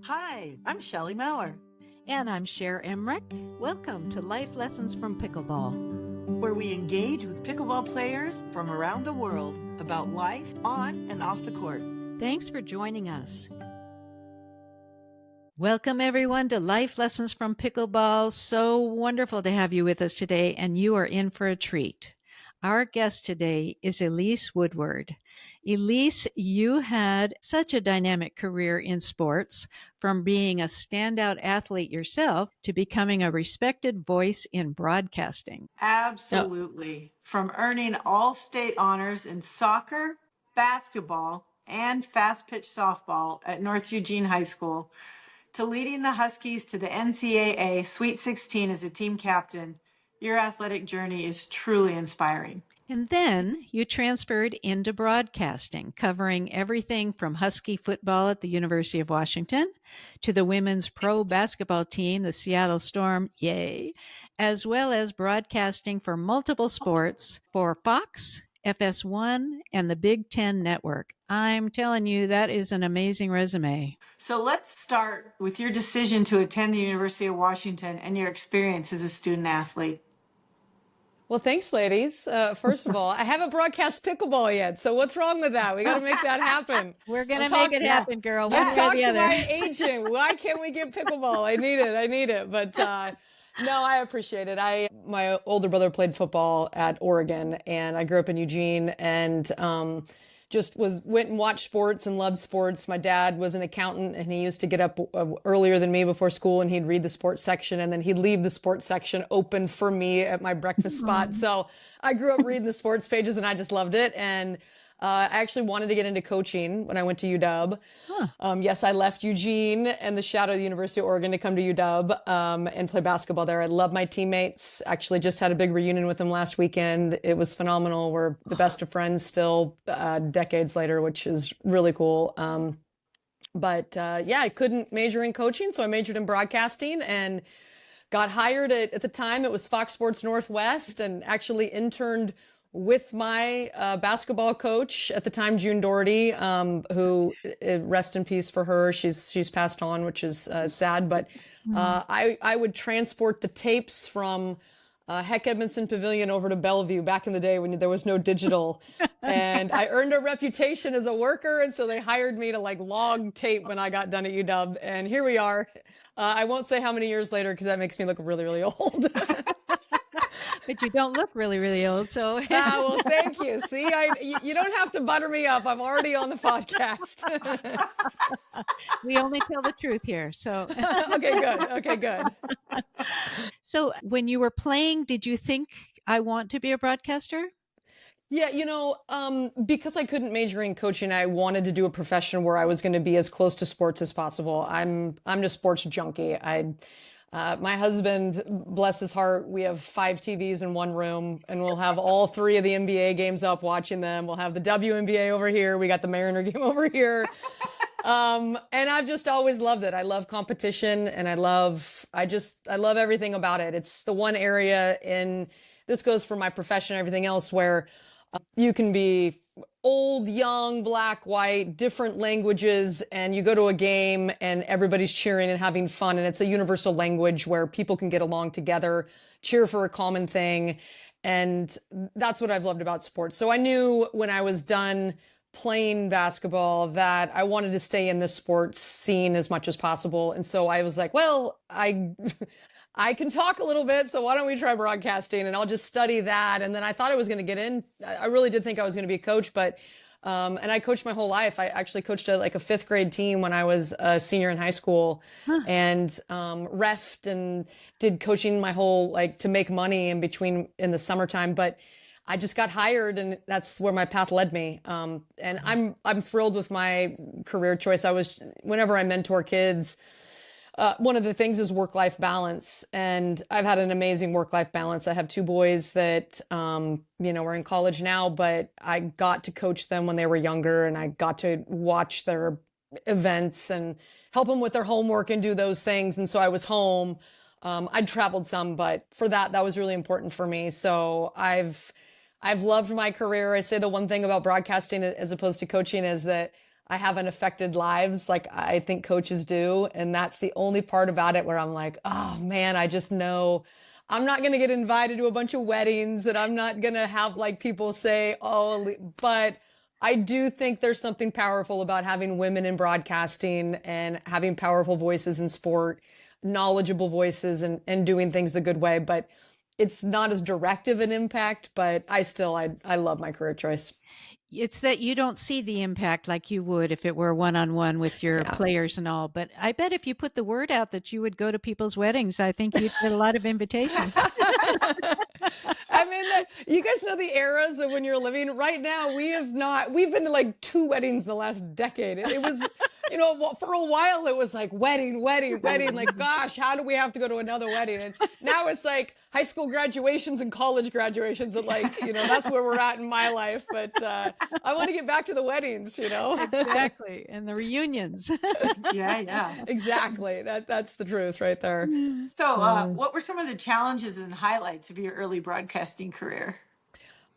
Hi, I'm Shelley Maurer, And I'm Cher Emmerich. Welcome to Life Lessons from Pickleball, where we engage with pickleball players from around the world about life on and off the court. Thanks for joining us. Welcome, everyone, to Life Lessons from Pickleball. So wonderful to have you with us today, and you are in for a treat. Our guest today is Elise Woodward. Elise, you had such a dynamic career in sports, from being a standout athlete yourself to becoming a respected voice in broadcasting. Absolutely. From earning all state honors in soccer, basketball, and fast pitch softball at North Eugene High School, to leading the Huskies to the NCAA Sweet 16 as a team captain, your athletic journey is truly inspiring. And then you transferred into broadcasting, covering everything from Husky football at the University of Washington to the women's pro basketball team, the Seattle Storm, yay, as well as broadcasting for multiple sports for Fox, FS1, and the Big Ten Network. I'm telling you, that is an amazing resume. So let's start with your decision to attend the University of Washington and your experience as a student athlete. Well, thanks, ladies. First of all, I haven't broadcast pickleball yet, so what's wrong with that? We got to make that happen. We're going to make it happen, girl. I've talked to my agent. Why can't we get pickleball? I need it. But no, I appreciate it. My older brother played football at Oregon, and I grew up in Eugene, and just went and watched sports and loved sports. My dad was an accountant, and he used to get up earlier than me before school, and he'd read the sports section, and then he'd leave the sports section open for me at my breakfast spot. So I grew up reading the sports pages, and I just loved it. And I actually wanted to get into coaching when I went to UW. Yes, I left Eugene and the shadow of the University of Oregon to come to UW and play basketball there. I love my teammates. Actually just had a big reunion with them last weekend. It was phenomenal. We're the best of friends still decades later, which is really cool. But I couldn't major in coaching, so I majored in broadcasting and got hired at the time. It was Fox Sports Northwest, and actually interned with my basketball coach at the time, June Doherty, who, rest in peace for her. She's passed on, which is sad. But I would transport the tapes from Heck Edmondson Pavilion over to Bellevue back in the day when there was no digital. And I earned a reputation as a worker. And so they hired me to log tape when I got done at UW. And here we are. I won't say how many years later, because that makes me look really, really old. But you don't look really, really old, so. Well, thank you. See, you don't have to butter me up. I'm already on the podcast. We only tell the truth here, so. Okay, good. So when you were playing, did you think, I want to be a broadcaster? Yeah, because I couldn't major in coaching, I wanted to do a profession where I was going to be as close to sports as possible. I'm just sports junkie. My husband, bless his heart, we have 5 TVs in one room, and we'll have all 3 of the NBA games up watching them. We'll have the WNBA over here. We got the Mariner game over here. And I've just always loved it. I love competition, and I love everything about it. It's the one area this goes for my profession and everything else, where you can be old, young, black, white, different languages, and you go to a game and everybody's cheering and having fun. And it's a universal language where people can get along together, cheer for a common thing. And that's what I've loved about sports. So I knew when I was done playing basketball that I wanted to stay in the sports scene as much as possible. And so I was like, well, I can talk a little bit, so why don't we try broadcasting, and I'll just study that. And then I thought I was going to get in. I really did think I was going to be a coach, but and I coached my whole life. I actually coached a 5th grade team when I was a senior in high school, and refed and did coaching my whole to make money in the summertime. But I just got hired, and that's where my path led me. And I'm thrilled with my career choice. Whenever I mentor kids, one of the things is work-life balance, and I've had an amazing work-life balance. I have 2 boys that, are in college now, but I got to coach them when they were younger, and I got to watch their events and help them with their homework and do those things. And so I was home. I'd traveled some, but for that was really important for me. So I've loved my career. I say the one thing about broadcasting as opposed to coaching is that I haven't affected lives like I think coaches do. And that's the only part about it where I'm like, oh man, I just know I'm not going to get invited to a bunch of weddings, and I'm not going to have like people say, oh, but I do think there's something powerful about having women in broadcasting and having powerful voices in sport, knowledgeable voices, and doing things the good way. But it's not as directive an impact, but I love my career choice. It's that you don't see the impact like you would if it were one-on-one with your Yeah. players and all. But I bet if you put the word out that you would go to people's weddings, I think you'd get a lot of invitations. I mean, you guys know the eras of when you're living right now. We've been to like 2 weddings in the last decade. It was, for a while it was like wedding, wedding, wedding. Like, gosh, how do we have to go to another wedding? And now it's like high school graduations and college graduations. And like, that's where we're at in my life. But I want to get back to the weddings, Exactly. And the reunions. Yeah. Exactly. That's the truth right there. So, what were some of the challenges and highlights of your early broadcasting career?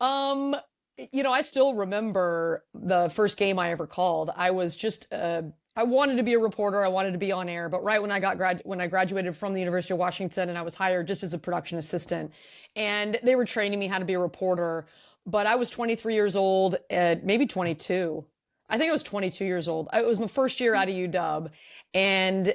I still remember the first game I ever called. I was just, I wanted to be a reporter. I wanted to be on air. But right when I graduated from the University of Washington, and I was hired just as a production assistant, and they were training me how to be a reporter. But I was 23 years old, maybe 22. I think I was 22 years old. It was my first year out of UW, and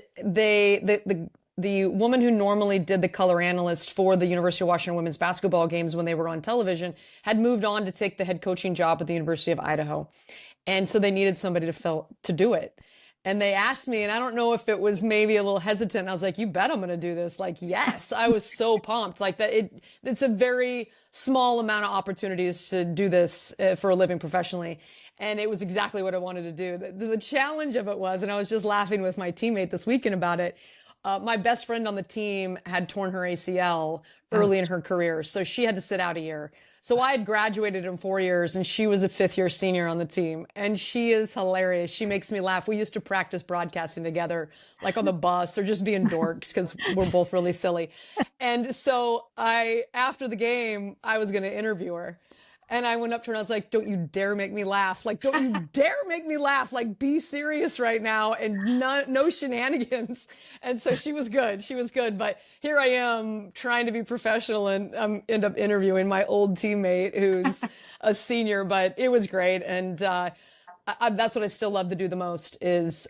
the woman who normally did the color analyst for the University of Washington women's basketball games when they were on television had moved on to take the head coaching job at the University of Idaho. And so they needed somebody to do it. And they asked me, and I don't know if it was maybe a little hesitant. I was like, you bet I'm going to do this. Like, yes, I was so pumped. Like that, it's a very small amount of opportunities to do this for a living professionally. And it was exactly what I wanted to do. The challenge of it was, and I was just laughing with my teammate this weekend about it, my best friend on the team had torn her ACL early in her career, so she had to sit out a year. So I had graduated in 4 years, and she was a 5th-year senior on the team. And she is hilarious. She makes me laugh. We used to practice broadcasting together, like on the bus or just being dorks because we're both really silly. And so after the game, I was going to interview her. And I went up to her and I was like, don't you dare make me laugh. Like, don't you dare make me laugh. Like, be serious right now and no shenanigans. And so she was good. She was good. But here I am trying to be professional and end up interviewing my old teammate who's a senior, but it was great. And that's what I still love to do the most is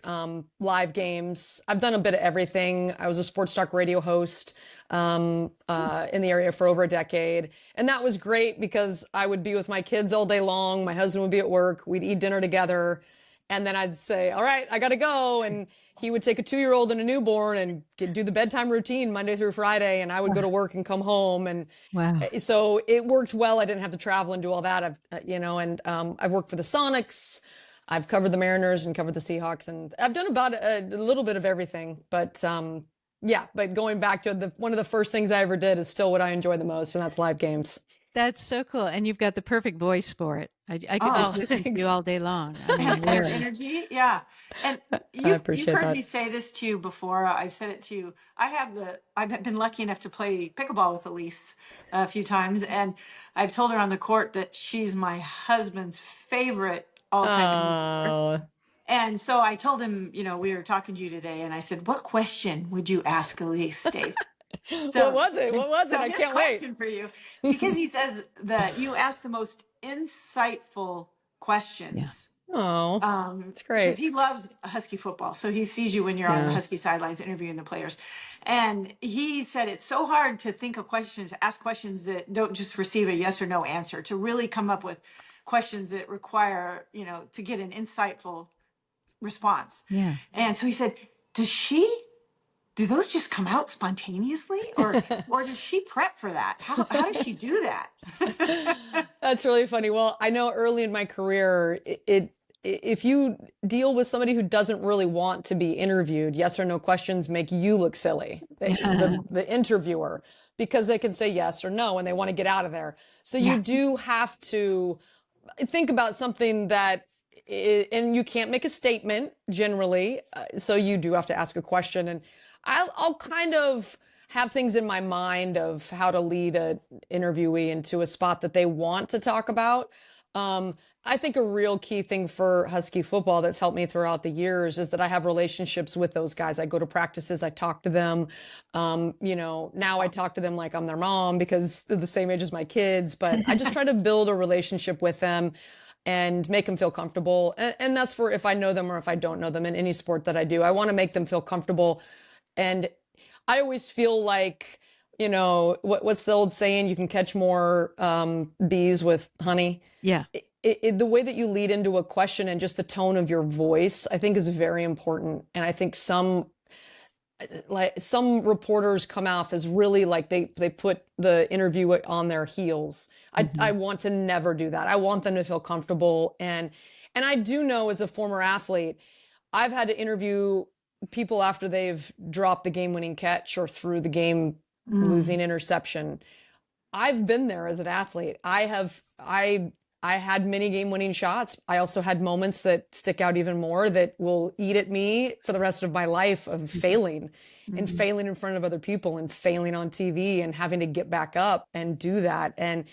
live games. I've done a bit of everything. I was a sports talk radio host in the area for over a decade. And that was great because I would be with my kids all day long. My husband would be at work. We'd eat dinner together. And then I'd say, all right, I got to go. And he would take a 2-year-old and a newborn and do the bedtime routine Monday through Friday. And I would go to work and come home. And so it worked well. I didn't have to travel and do all that. I worked for the Sonics. I've covered the Mariners and covered the Seahawks, and I've done about a little bit of everything. But but going back to one of the first things I ever did is still what I enjoy the most, and that's live games. That's so cool. And you've got the perfect voice for it. I could just listen to you all day long. I mean, And your energy, yeah. And I you've appreciate heard that. me say this to you before. I've said it to you. I've been lucky enough to play pickleball with Elise a few times, and I've told her on the court that she's my husband's favorite all-time interviewer. And so I told him, we were talking to you today, and I said, what question would you ask Elise, Dave? What was it? I can't wait. For you, because he says that you ask the most insightful questions. Oh, that's great. Because he loves Husky football, so he sees you when you're on the Husky sidelines interviewing the players. And he said it's so hard to think of questions, ask questions that don't just receive a yes or no answer, to really come up with questions that require, to get an insightful response. Yeah. And so he said, do those just come out spontaneously, or does she prep for that? How does she do that? That's really funny. Well, I know early in my career, if you deal with somebody who doesn't really want to be interviewed, yes or no questions make you look silly, the interviewer, because they can say yes or no and they want to get out of there. So you do have to think about something and you can't make a statement generally. So you do have to ask a question, and I'll kind of have things in my mind of how to lead an interviewee into a spot that they want to talk about. I think a real key thing for Husky football that's helped me throughout the years is that I have relationships with those guys. I go to practices, I talk to them. Now I talk to them like I'm their mom because they're the same age as my kids, but I just try to build a relationship with them and make them feel comfortable. And that's for if I know them or if I don't know them in any sport that I do. I want to make them feel comfortable. And I always feel like, what's the old saying? You can catch more bees with honey. Yeah. The way that you lead into a question and just the tone of your voice, I think is very important. And I think some reporters come off as really like they put the interview on their heels. I want to never do that. I want them to feel comfortable. And I do know as a former athlete, I've had to interview people after they've dropped the game-winning catch or threw the game-losing interception. I've been there as an athlete. I had many game-winning shots. I also had moments that stick out even more that will eat at me for the rest of my life of failing and failing in front of other people and failing on TV and having to get back up and do that. And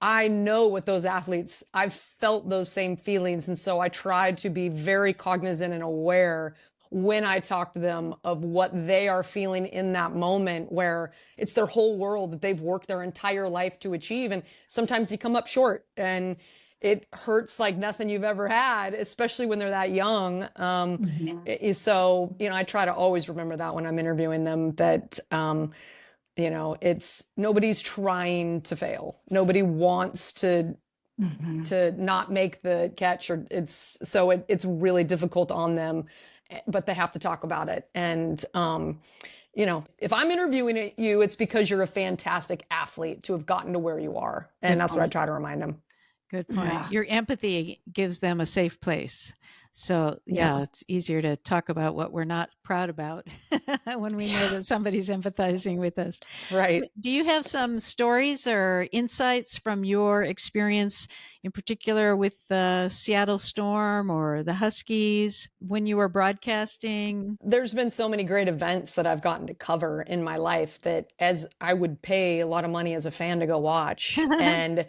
I know with those athletes, I've felt those same feelings. And so I try to be very cognizant and aware when I talk to them of what they are feeling in that moment where it's their whole world that they've worked their entire life to achieve. And sometimes you come up short and it hurts like nothing you've ever had, especially when they're that young. So, I try to always remember that when I'm interviewing them that, it's nobody's trying to fail. Nobody wants to not make the catch or it's really difficult on them, but they have to talk about it. And, if I'm interviewing you, it's because you're a fantastic athlete to have gotten to where you are. And that's what I try to remind them. Good point. Yeah. Your empathy gives them a safe place. So, it's easier to talk about what we're not proud about when we know that somebody's empathizing with us. Right. Do you have some stories or insights from your experience, in particular with the Seattle Storm or the Huskies, when you were broadcasting? There's been so many great events that I've gotten to cover in my life that as I would pay a lot of money as a fan to go watch. And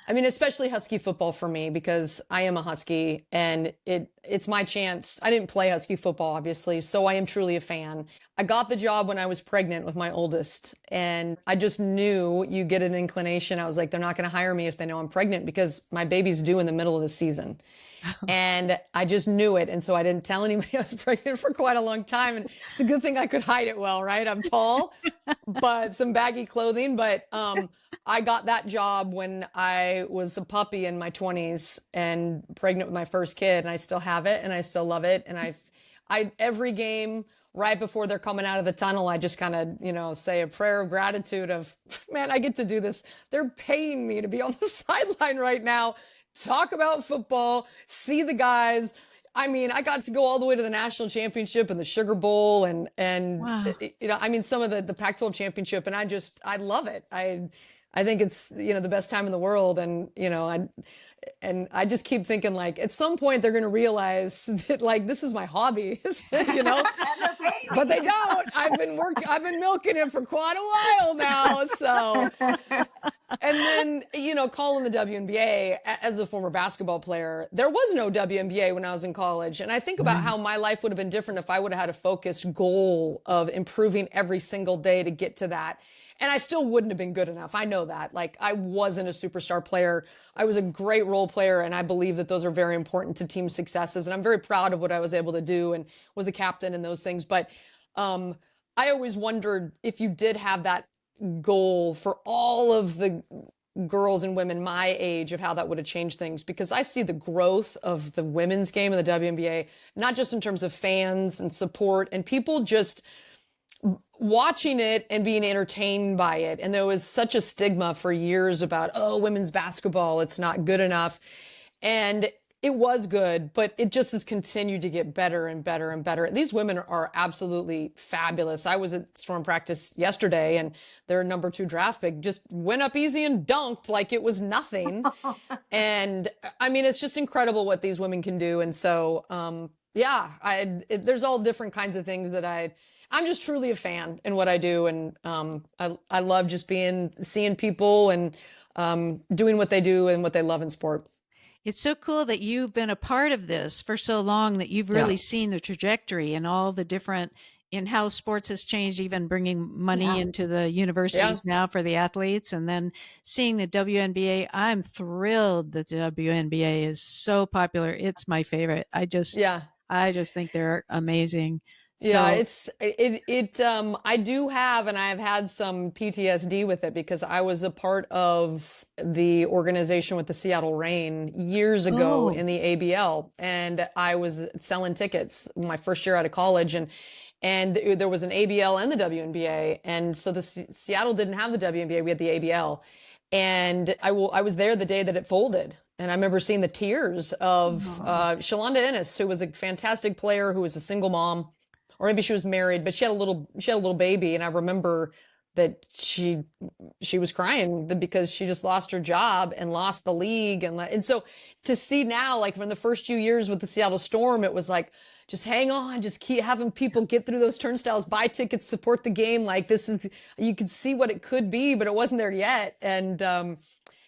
I mean, especially Husky football for me, because I am a Husky and it's my chance. I didn't play Husky football, obviously, so I am truly a fan. I got the job when I was pregnant with my oldest, and I just knew you get an inclination. I was like, they're not going to hire me if they know I'm pregnant because my baby's due in the middle of the season. And I just knew it. And so I didn't tell anybody I was pregnant for quite a long time. And it's a good thing I could hide it well, right? I'm tall, but some baggy clothing. But I got that job when I was a puppy in my 20s and pregnant with my first kid. And I still have it and I still love it. And I every game right before they're coming out of the tunnel, I just kind of, say a prayer of gratitude of, man, I get to do this. They're paying me to be on the sideline right now, talk about football, see the guys. I mean, I got to go all the way to the national championship and the Sugar Bowl and Wow. some of the Pac-12 championship. And I love it. I think it's, the best time in the world. And, I just keep thinking like at some point they're going to realize that like, this is my hobby, but they don't. I've been milking it for quite a while now. So, and then, calling the WNBA as a former basketball player, there was no WNBA when I was in college. And I think about how my life would have been different if I would have had a focused goal of improving every single day to get to that. And I still wouldn't have been good enough. I know that. Like, I wasn't a superstar player. I was a great role player, and I believe that those are very important to team successes. And I'm very proud of what I was able to do and was a captain and those things. But I always wondered if you did have that goal for all of the girls and women my age of how that would have changed things, because I see the growth of the women's game in the WNBA, not just in terms of fans and support and people just watching it and being entertained by it. And there was such a stigma for years about, women's basketball, it's not good enough. And it was good, but it just has continued to get better and better and better. These women are absolutely fabulous. I was at Storm practice yesterday and their number 2 draft pick just went up easy and dunked like it was nothing. And I mean, it's just incredible what these women can do. And so, there's all different kinds of things that I'm just truly a fan in what I do. And I love just seeing people and doing what they do and what they love in sport. It's so cool that you've been a part of this for so long that you've Yeah. really seen the trajectory and all the different in how sports has changed, even bringing money Yeah. into the Yeah. universities now for the athletes, and then seeing the WNBA. I'm thrilled that the WNBA is so popular. It's my favorite. Yeah. I just think they're amazing. Yeah, So, I do have, and I've had some PTSD with it because I was a part of the organization with the Seattle Reign years ago oh, in the ABL, and I was selling tickets my first year out of college, and there was an ABL and the WNBA, and so the Seattle didn't have the WNBA, we had the ABL, and I was there the day that it folded. And I remember seeing the tears of Oh, Shalonda Ennis, who was a fantastic player, who was a single mom, or maybe she was married, but she had a little baby, and I remember that she was crying because she just lost her job and lost the league, and so to see now, like from the first few years with the Seattle Storm, it was like, just hang on, just keep having people get through those turnstiles, buy tickets, support the game. Like this is, you could see what it could be, but it wasn't there yet. And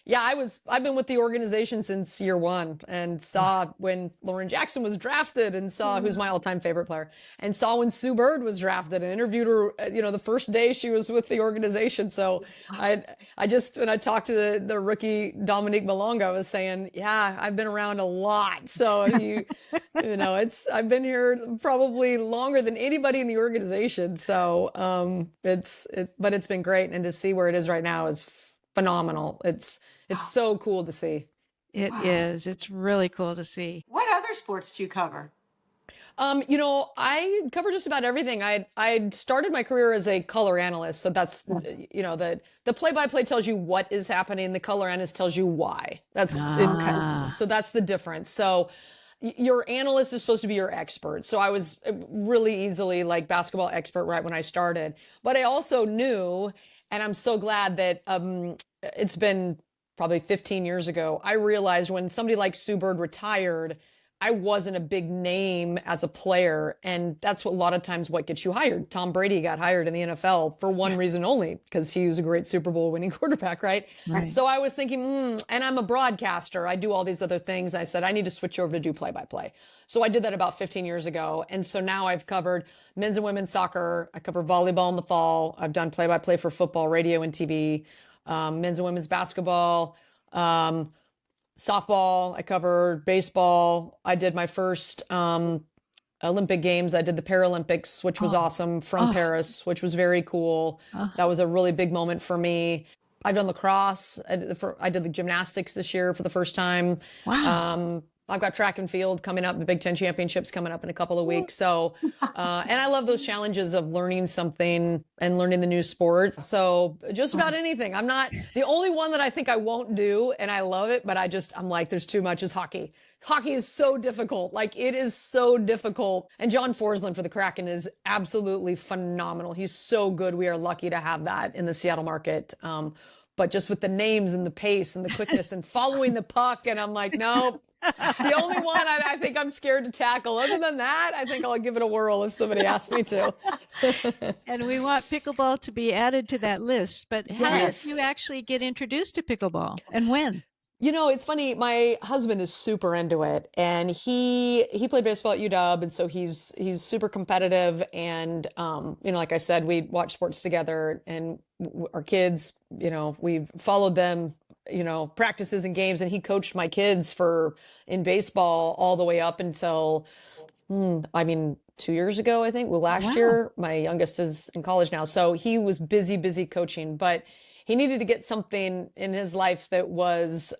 yeah, I've been with the organization since year one, and saw when Lauren Jackson was drafted, and saw who's my all-time favorite player, and saw when Sue Bird was drafted, and interviewed her, the first day she was with the organization. So I just, when I talked to the rookie Dominique Malonga, I was saying, yeah, I've been around a lot. So I've been here probably longer than anybody in the organization. So but it's been great. And to see where it is right now is phenomenal. It's so cool to see. it wow. is. It's really cool to see. What other sports do you cover? I cover just about everything. I started my career as a color analyst, so that's Yes. the play-by-play tells you what is happening, the color analyst tells you why. Okay. So that's the difference. So your analyst is supposed to be your expert. So I was really easily like basketball expert right when I started, but I also knew, and I'm so glad that it's been probably 15 years ago, I realized when somebody like Sue Bird retired, I wasn't a big name as a player. And that's what a lot of times what gets you hired. Tom Brady got hired in the NFL for one reason only, because he was a great Super Bowl winning quarterback, right? Right. So I was thinking, and I'm a broadcaster. I do all these other things. I said, I need to switch over to do play-by-play. So I did that about 15 years ago. And so now I've covered men's and women's soccer. I cover volleyball in the fall. I've done play-by-play for football, radio, and TV, men's and women's basketball, softball. I covered baseball. I did my first Olympic Games. I did the Paralympics, which was Oh, awesome, from Oh, Paris, which was very cool. oh, That was a really big moment for me. I've done lacrosse. I did the gymnastics this year for the first time. wow. I've got track and field coming up, the Big Ten championships coming up in a couple of weeks. So, and I love those challenges of learning something and learning the new sport. So just about anything. I'm not the only one that I think I won't do, and I love it, but I'm like, there's too much, is hockey. Hockey is so difficult. Like, it is so difficult. And John Forsland for the Kraken is absolutely phenomenal. He's so good. We are lucky to have that in the Seattle market. But just with the names and the pace and the quickness and following the puck, and I'm like, no, it's the only one I think I'm scared to tackle. Other than that, I think I'll give it a whirl if somebody asks me to. And we want pickleball to be added to that list. But how did Yes. you actually get introduced to pickleball, and when? It's funny. My husband is super into it, and he played baseball at UW, and so he's super competitive. And like I said, we watch sports together, and our kids, we've followed them, practices and games, and he coached my kids in baseball all the way up until 2 years ago, I think. Well, last Wow. year, my youngest is in college now, so he was busy coaching, but he needed to get something in his life that was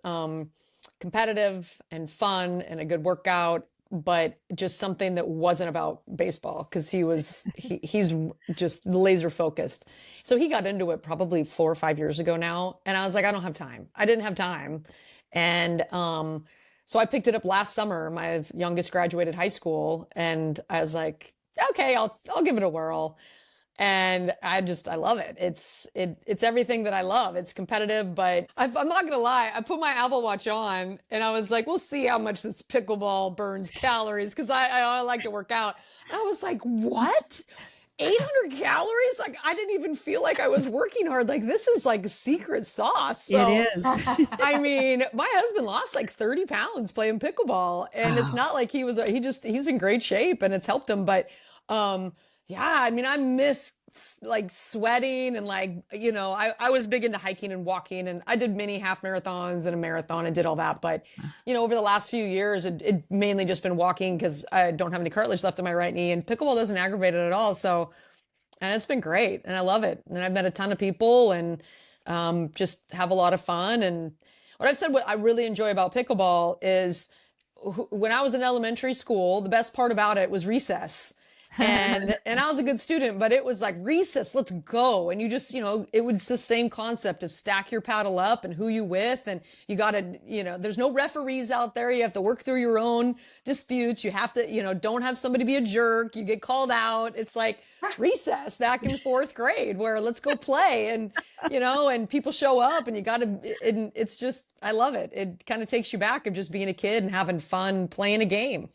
competitive and fun and a good workout, but just something that wasn't about baseball, because he's just laser focused. So he got into it probably 4 or 5 years ago now, and I was like, I don't have time. I didn't have time, and so I picked it up last summer. My youngest graduated high school, and I was like, okay, I'll give it a whirl. And I love it. It's everything that I love. It's competitive, but I'm not gonna lie. I put my Apple Watch on, and I was like, we'll see how much this pickleball burns calories, because I like to work out. And I was like, what? 800 calories? Like, I didn't even feel like I was working hard. Like, this is like secret sauce. It So, is. I mean, my husband lost like 30 pounds playing pickleball, and it's Wow. not like he's in great shape and it's helped him. But, yeah, I mean, I miss like sweating and like, I was big into hiking and walking, and I did mini half marathons and a marathon and did all that. But, over the last few years, it mainly just been walking because I don't have any cartilage left in my right knee, and pickleball doesn't aggravate it at all. So, and it's been great, and I love it. And I've met a ton of people, and just have a lot of fun. And what I really enjoy about pickleball is when I was in elementary school, the best part about it was recess. And I was a good student, but it was like recess, let's go. And you just, it was the same concept of stack your paddle up and who you with. And you got to, there's no referees out there. You have to work through your own disputes. You have to, don't have somebody be a jerk. You get called out. It's like recess back in fourth grade where let's go play. And, and people show up, and you got to, it's just, I love it. It kind of takes you back of just being a kid and having fun playing a game.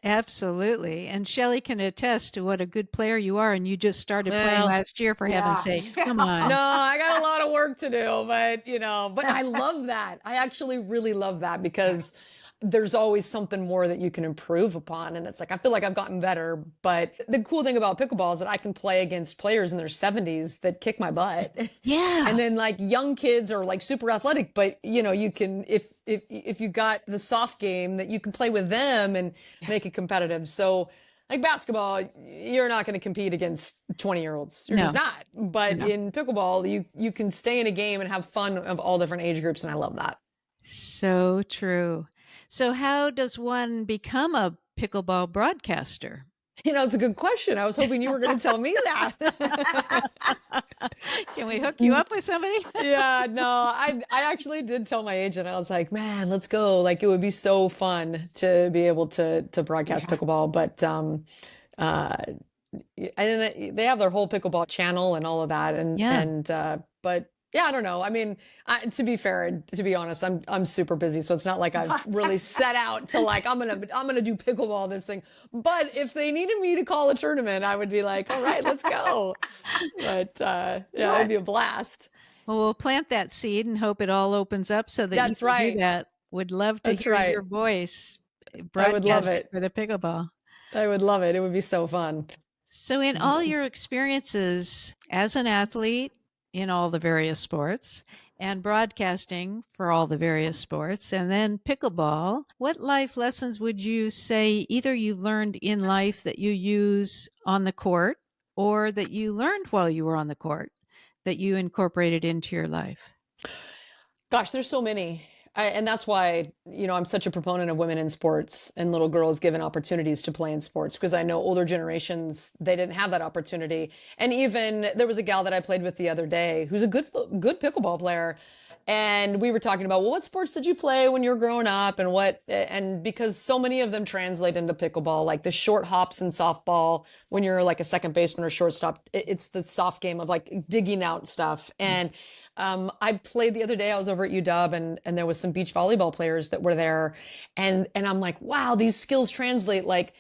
Absolutely. And Shelley can attest to what a good player you are. And you just started playing Well, last year, for heaven's sakes. Come on. no, I got a lot of work to do, but I love that. I actually really love that because there's always something more that you can improve upon. And it's like, I feel like I've gotten better. But the cool thing about pickleball is that I can play against players in their 70s that kick my butt. Yeah. And then like young kids are like super athletic, but you can, if you got the soft game, that you can play with them and make it competitive. So like basketball, you're not going to compete against 20-year-olds. You're just not. But in pickleball, you can stay in a game and have fun of all different age groups. And I love that. So true. So how does one become a pickleball broadcaster? It's a good question. I was hoping you were going to tell me that. Can we hook you up with somebody? Yeah, no, I actually did tell my agent. I was like, man, let's go. Like, it would be so fun to be able to broadcast pickleball. But and then they have their whole pickleball channel and all of that. But yeah, I don't know. I mean, to be fair, to be honest, I'm super busy, so it's not like I've really set out to like I'm gonna do pickleball this thing. But if they needed me to call a tournament, I would be like, all right, let's go. But yeah, it'd be a blast. Well, we'll plant that seed and hope it all opens up so that That's you can right. do that. Would love to hear your voice I would love broadcasting it. for the pickleball. I would love it. It would be so fun. So in all your experiences as an athlete in all the various sports and broadcasting for all the various sports and then pickleball, what life lessons would you say either you've learned in life that you use on the court or that you learned while you were on the court that you incorporated into your life? Gosh, there's so many. And that's why, I'm such a proponent of women in sports and little girls given opportunities to play in sports, because I know older generations, they didn't have that opportunity. And even there was a gal that I played with the other day who's a good pickleball player. And we were talking about, well, what sports did you play when you were growing up and because so many of them translate into pickleball, like the short hops in softball, when you're like a second baseman or shortstop, it's the soft game of like digging out stuff. And I played the other day, I was over at UW and there was some beach volleyball players that were there. And I'm like, wow, these skills translate like,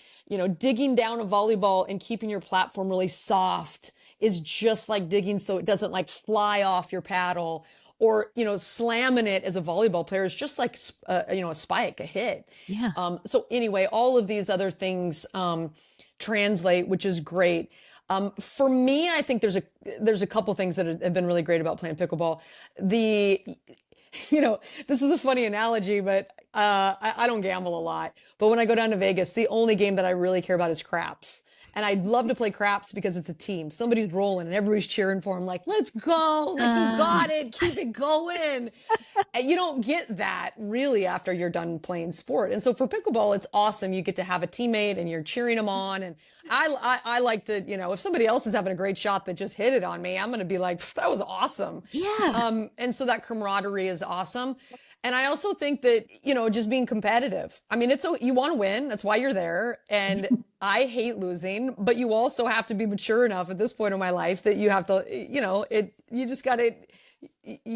digging down a volleyball and keeping your platform really soft is just like digging so it doesn't like fly off your paddle. Or, slamming it as a volleyball player is just like, a spike, a hit. Yeah. So anyway, all of these other things translate, which is great. For me, I think there's a couple things that have been really great about playing pickleball. This is a funny analogy, but I don't gamble a lot. But when I go down to Vegas, the only game that I really care about is craps. And I'd love to play craps because it's a team. Somebody's rolling and everybody's cheering for him. Like, let's go. Like, you got it. Keep it going. And you don't get that really after you're done playing sport. And so for pickleball, it's awesome. You get to have a teammate and you're cheering them on. And I like to, if somebody else is having a great shot that just hit it on me, I'm going to be like, that was awesome. Yeah. And so that camaraderie is awesome. And I also think that, just being competitive. I mean, you want to win. That's why you're there. And I hate losing, but you also have to be mature enough at this point in my life that you have to, you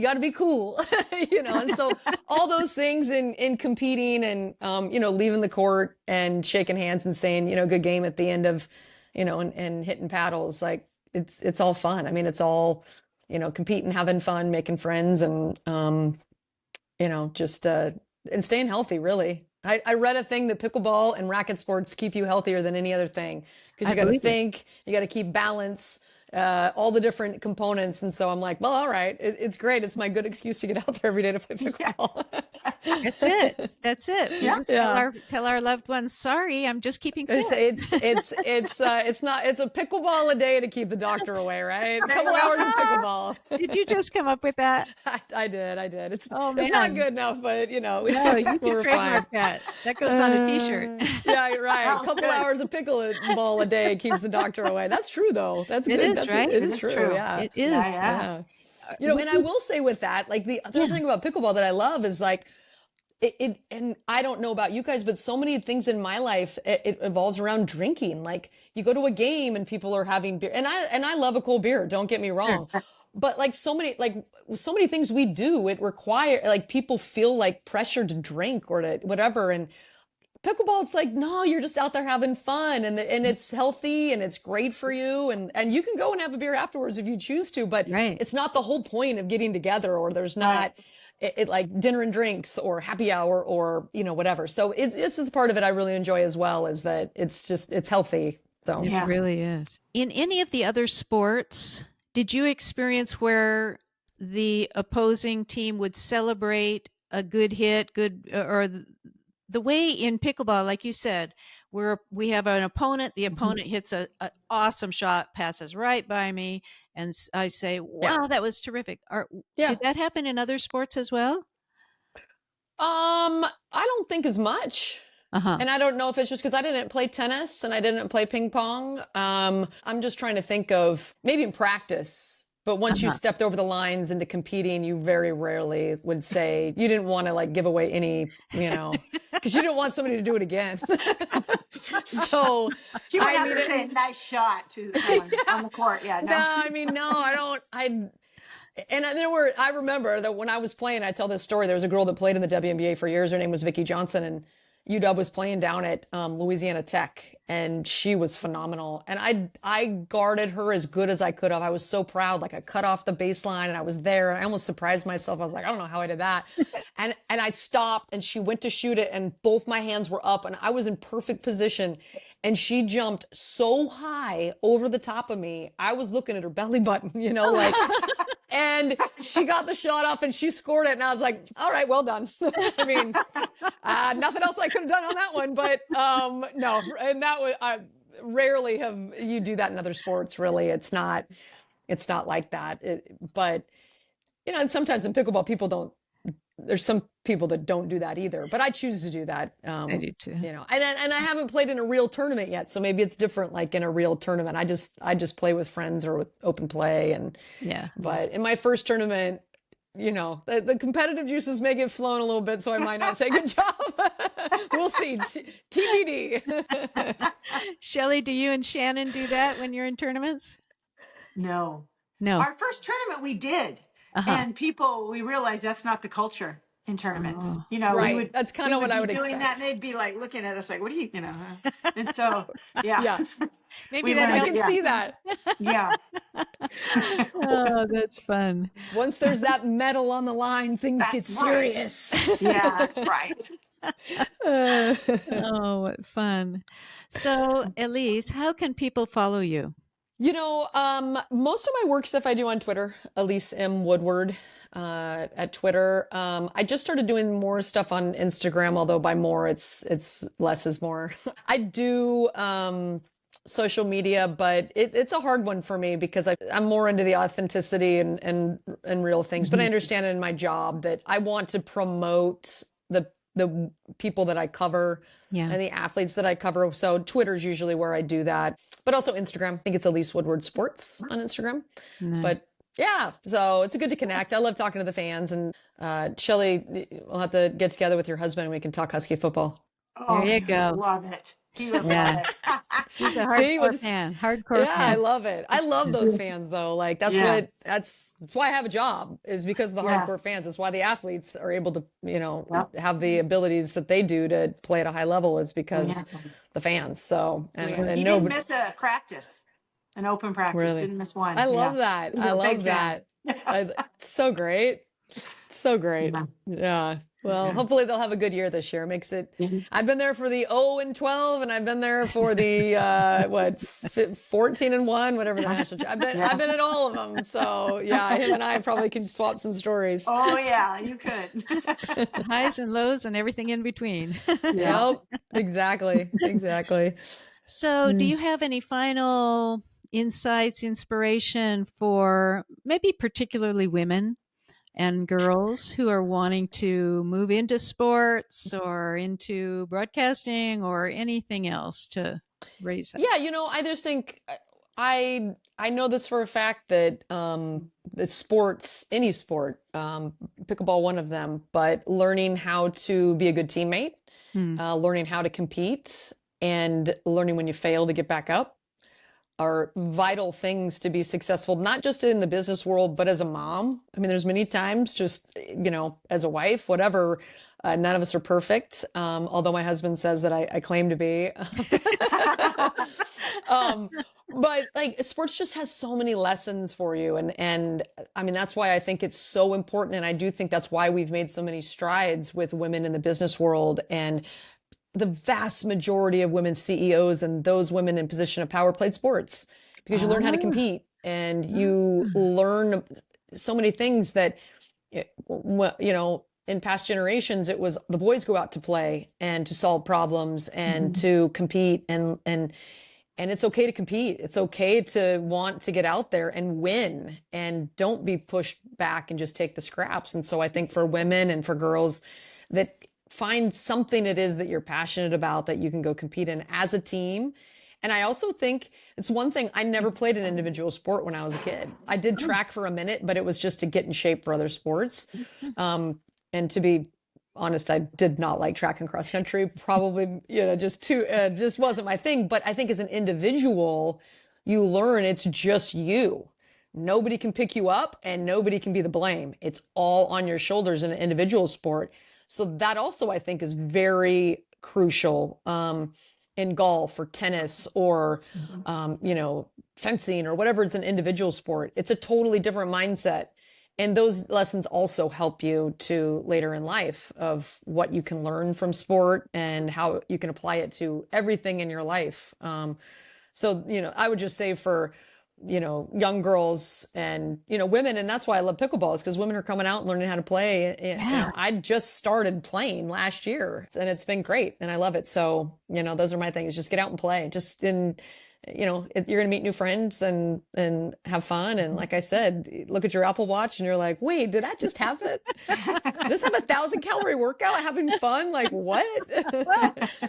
got to be cool, and so all those things in competing and, leaving the court and shaking hands and saying, good game at the end of and hitting paddles. Like it's all fun. I mean, it's all, competing, having fun, making friends, and just and staying healthy, really. I read a thing that pickleball and racket sports keep you healthier than any other thing, because I you got to believe it. think, you got to keep balance, all the different components. And so I'm like, well, all right, it's great. It's my good excuse to get out there every day to play pickleball. That's it. That's it. We Yeah. just Yeah. tell our loved ones, sorry, I'm just keeping fit. It's not, it's a pickleball a day to keep the doctor away, right? A couple hours of pickleball. Did you just come up with that? I did. It's Oh, it's not man. good enough, but No, you can we're fine. trademark that. That goes on a t-shirt. Yeah, you're right. A Sounds couple good. hours of pickleball a day keeps the doctor away. That's true, though. That's It good. is, right? It It is is true. true. Yeah. It is. Yeah. Yeah. And I will say with that, like the other thing about pickleball that I love is like and I don't know about you guys, but so many things in my life, it revolves around drinking. Like you go to a game and people are having beer, and I love a cold beer. Don't get me wrong. But like so many things we do, it require, like, people feel like pressure to drink or to whatever. And pickleball, it's like, no, you're just out there having fun, and it's healthy and it's great for you, and you can go and have a beer afterwards if you choose to, but Right. it's not the whole point of getting together, or there's not it like dinner and drinks or happy hour or whatever. So it's just part of it I really enjoy as well, is that it's healthy. So It Yeah. really is. In any of the other sports, did you experience where the opposing team would celebrate a good hit, or the way in pickleball, like you said, where we have an opponent, the opponent hits a awesome shot, passes right by me, and I say, "Wow, that was terrific." Yeah. Did that happen in other sports as well? I don't think as much. Uh-huh. And I don't know if it's just because I didn't play tennis and I didn't play ping pong. I'm just trying to think of maybe in practice. But once you stepped over the lines into competing, you very rarely would say, you didn't want to like give away any, because you didn't want somebody to do it again. So She would I have mean, to say nice shot to someone on the court. Yeah, no. no, I mean, no, I don't. I remember that when I was playing, I tell this story. There was a girl that played in the WNBA for years. Her name was Vicki Johnson, and UW was playing down at Louisiana Tech, and she was phenomenal. And I guarded her as good as I could have. I was so proud. Like I cut off the baseline, and I was there. I almost surprised myself. I was like, I don't know how I did that. and I stopped, and she went to shoot it, and both my hands were up, and I was in perfect position. And she jumped so high over the top of me. I was looking at her belly button, like. And she got the shot off and she scored it. And I was like, all right, well done. I mean, nothing else I could have done on that one, but no. And that was, I rarely have you do that in other sports, really. It's not like that. But, and sometimes in pickleball, there's some people that don't do that either, but I choose to do that. I do too. And I haven't played in a real tournament yet, so maybe it's different. Like in a real tournament, I just play with friends or with open play, But in my first tournament, the competitive juices may get flown a little bit, so I might not say good job. We'll see. TBD. Shelley, do you and Shannon do that when you're in tournaments? No. No. Our first tournament we did. And we realized that's not the culture in tournaments. Right. That's kind of what I would doing expect. that, and they'd be like looking at us like, what are you, And so, yeah. Yeah. Maybe learned I that can yeah. see that. Yeah. Oh, that's fun. Once there's that medal on the line, things get That's right. serious. Yeah, that's right. Oh, what fun. So, Elise, how can people follow you? Most of my work stuff I do on Twitter, Elise M. Woodward, at Twitter. I just started doing more stuff on Instagram, although by more, it's less is more. I do, social media, but it's a hard one for me because I'm more into the authenticity and real things, but I understand it in my job that I want to promote the people that I cover and the athletes that I cover. So Twitter's usually where I do that, but also Instagram. I think it's Elise Woodward Sports on Instagram. Nice. But yeah, so it's good to connect. I love talking to the fans, and Shelley, we'll have to get together with your husband and we can talk Husky football. Oh, There you go. Love it. He would Yeah. love it. He's a See, hardcore fan. Hardcore yeah, I fan. love it. I love those fans though. Like Yeah. that's why I have a job, is because of the Yeah. hardcore fans. That's why the athletes are able to, Yep. have the abilities that they do to play at a high level, is because Yeah. the fans. So, He and didn't nobody miss a practice, an open practice. really. Didn't miss one. I Yeah. love that. He's I a love big fan. that. It's so great. So great. Yeah. Yeah. Well, Yeah. hopefully they'll have a good year this year. Makes it. Mhm. I've been there for the 0-12, and I've been there for the 14-1, whatever the national. I've Yeah. been at all of them. So yeah, him and I probably could swap some stories. Oh yeah, you could. Highs and lows and everything in between. Yeah. Yep. Exactly. Exactly. So, do you have any final insights, inspiration for maybe particularly women and girls who are wanting to move into sports or into broadcasting or anything else to raise that? Yeah, I just think I know this for a fact that that sports, any sport, pickleball one of them, but learning how to be a good teammate, Hmm. learning how to compete, and learning when you fail to get back up are vital things to be successful, not just in the business world, but as a mom. I mean, there's many times just, as a wife, whatever, none of us are perfect. Although my husband says that I claim to be. But like sports just has so many lessons for you. And I mean, that's why I think it's so important. And I do think that's why we've made so many strides with women in the business world, and the vast majority of women CEOs and those women in position of power played sports, because you learn how to compete, and you learn so many things that, in past generations, it was the boys go out to play and to solve problems and to compete, and it's okay to compete. It's okay to want to get out there and win, and don't be pushed back and just take the scraps. And so I think for women and for girls, that find something it is that you're passionate about that you can go compete in as a team. And I also think it's one thing, I never played an individual sport when I was a kid. I did track for a minute, but it was just to get in shape for other sports. And to be honest, I did not like track and cross country. Probably, just wasn't my thing. But I think as an individual, you learn it's just you. Nobody can pick you up and nobody can be the blame. It's all on your shoulders in an individual sport. So that also, I think, is very crucial in golf or tennis or, fencing or whatever. It's an individual sport. It's a totally different mindset. And those lessons also help you to later in life of what you can learn from sport and how you can apply it to everything in your life. So, I would just say for, young girls and, women, and that's why I love pickleball, is because women are coming out and learning how to play. I just started playing last year, and it's been great and I love it. So, those are my things. Just get out and play. Just you're going to meet new friends and have fun. And like I said, look at your Apple Watch and you're like, wait, did that just happen? Just have a 1,000-calorie workout, having fun? Like what?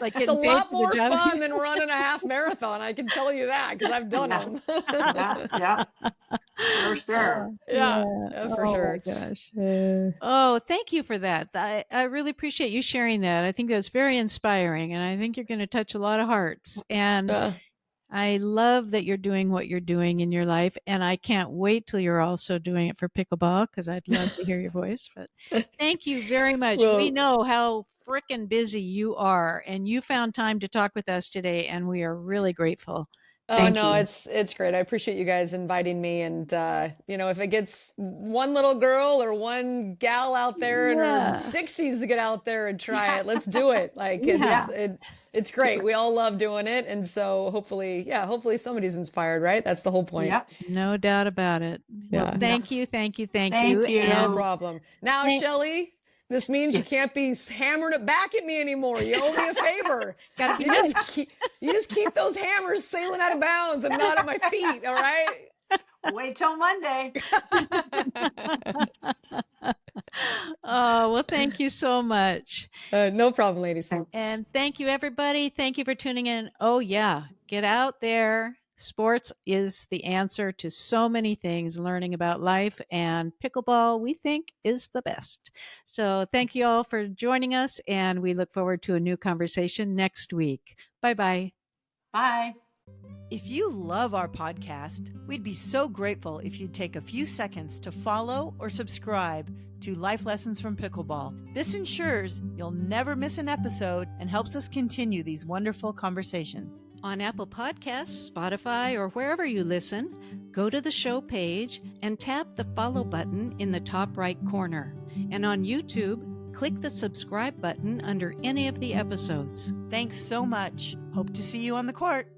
Like It's a lot more fun than running a half marathon. I can tell you that, because I've done them. Yeah. For sure. Yeah, for sure. Oh my gosh. Oh, thank you for that. I really appreciate you sharing that. I think that's very inspiring, and I think you're going to touch a lot of hearts. And I love that you're doing what you're doing in your life, and I can't wait till you're also doing it for pickleball, because I'd love to hear your voice. But thank you very much. Well, we know how frickin' busy you are, and you found time to talk with us today, and we are really grateful. Oh no, it's great. I appreciate you guys inviting me. And if it gets one little girl or one gal out there in her 60s to get out there and try it, let's do it. Like it's great. We all love doing it. And so hopefully somebody's inspired, right? That's the whole point. Yep. No doubt about it. Yeah. Well, thank you. Thank you. No problem. Now, Shelly, this means you can't be hammering it back at me anymore. You owe me a favor. You just keep those hammers sailing out of bounds and not at my feet, all right? Wait till Monday. Oh, well, thank you so much. No problem, ladies. And thank you, everybody. Thank you for tuning in. Oh, yeah. Get out there. Sports is the answer to so many things, learning about life, and pickleball, we think, is the best. So thank you all for joining us, and we look forward to a new conversation next week. Bye-bye. Bye. If you love our podcast, we'd be so grateful if you'd take a few seconds to follow or subscribe to Life Lessons from Pickleball. This ensures you'll never miss an episode and helps us continue these wonderful conversations. On Apple Podcasts, Spotify, or wherever you listen, go to the show page and tap the follow button in the top right corner. And on YouTube, click the subscribe button under any of the episodes. Thanks so much. Hope to see you on the court.